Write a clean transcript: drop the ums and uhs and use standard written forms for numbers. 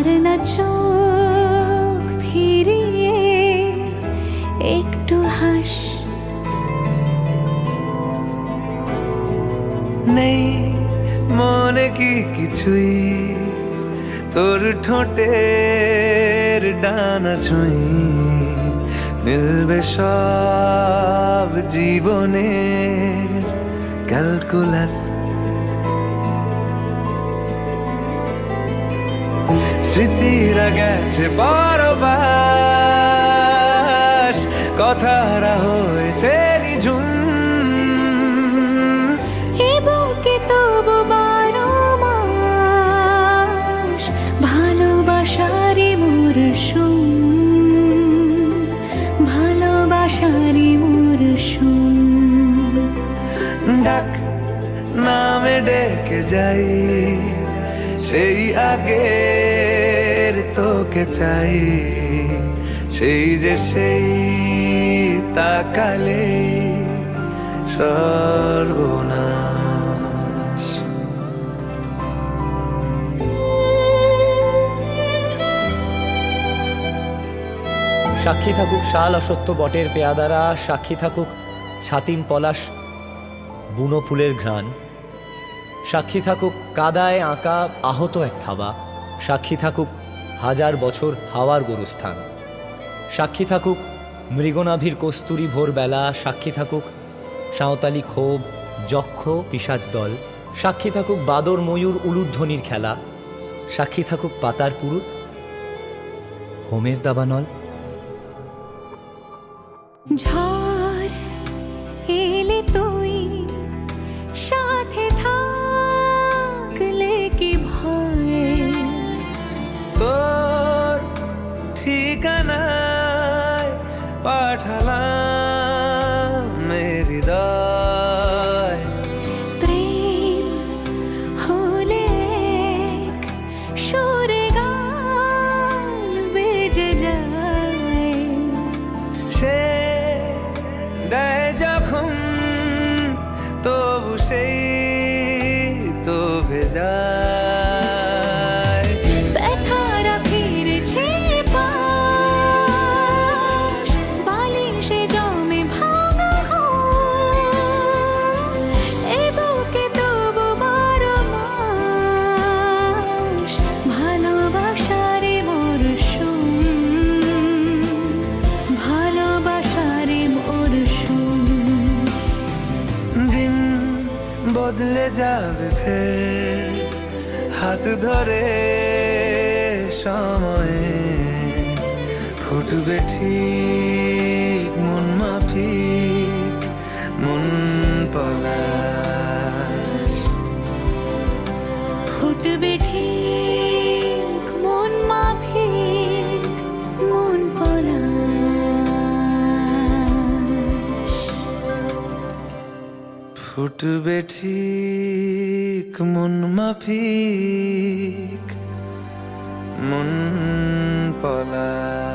আর না চোখ ফিরিয়ে একটু হাস। নেই মনে কি কিছুই, তোর ঠোঁটের ডানা ছুঁই, মিলবে সব জীবনে ক্যালকুলাস। স্মৃতিরা গেছে পরবাস, কথারা হয়েছে নিঝুম। এ বুকে তবু 12 মাস ভালোবাসারই মরশুম, ভালোবাসারই মরশুম। ডাক নামে ডেকে যাই, সেই আগের তোকে চাই, সেই যে সেই তাকালে সর্বনাশ। সাক্ষী থাকুক শাল অসত্য বটের পেয়াদারা, সাক্ষী থাকুক ছাতিম পলাশ বুনো ফুলের ঘ্রাণ, সাক্ষী থাকুক কাদায় আঁকা আহত এক থাবা, সাক্ষী থাকুক হাজার বছর হাওয়ার গোরস্থান, সাক্ষী থাকুক মৃগনাভির কস্তুরী ভোরবেলা, সাক্ষী থাকুক সাঁওতালি ক্ষোভ যক্ষ পিশাচ দল, সাক্ষী থাকুক বাদর ময়ূর উলুধ্বনির খেলা, সাক্ষী থাকুক পাতার পুরুত হোমের দাবানল। ঝড় এলে তুই সাথে থাকলে কি ভয়, তোর ঠিকানায় পাঠালাম হৃদয়। প্রেম হলে এক সুরে গান বেজে যায়, সে দেয় যখন তবু সেই তো ভেজায়। ব্যথারা ফিরেছে পাশ, বালিশে জমে ভাঙা ঘর, এ বুকে তবু 12 মাস ভালোবাসারে মরশুম, ভালোবাসারে মরশুম। দিন বদলে যাবে ফের, হাত ধরে সময়ে ফুটবে ঠিক মন মাফিক মন পলাশ। ফুটবে ঠিক মন মাফিক মন পলাশ। ফুটবে ঠিক মন মাফিক মন পলাশ।